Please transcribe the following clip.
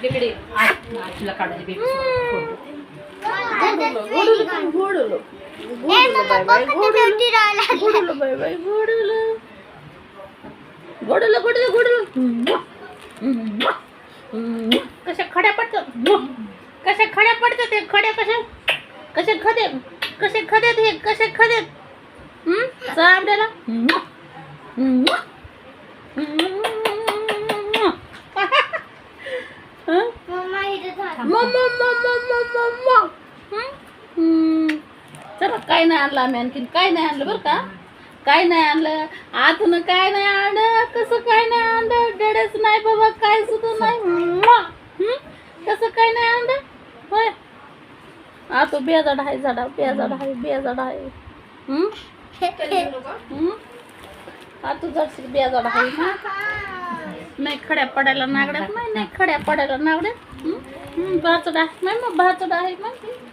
इकडे तुला काढायची बेबी घोडलं बाय बाय कशा खड्या पडतात कशा खड्या पडतात ते खड्या कशा कसे खदे कसे खदेत हे कसे खदेत चाबड्याला चला काय नाही आणलं आम्ही आणखीन काय नाही आणलं बरं का काय नाही आणलं आतून काय नाही आणलं कसं काय नाही आणलं डडेच नाही बाबा काय सुद्धा नाही कसं काय नाही आणलं होय आतो बेजाड आहे झाडा बेजाड आहे आतू जरशी बेजाड आहे नाही खड्या पडायला नागड्यात नाही खड्या पडायला नागड्यात भाचड आहे मग भाचड आहे मग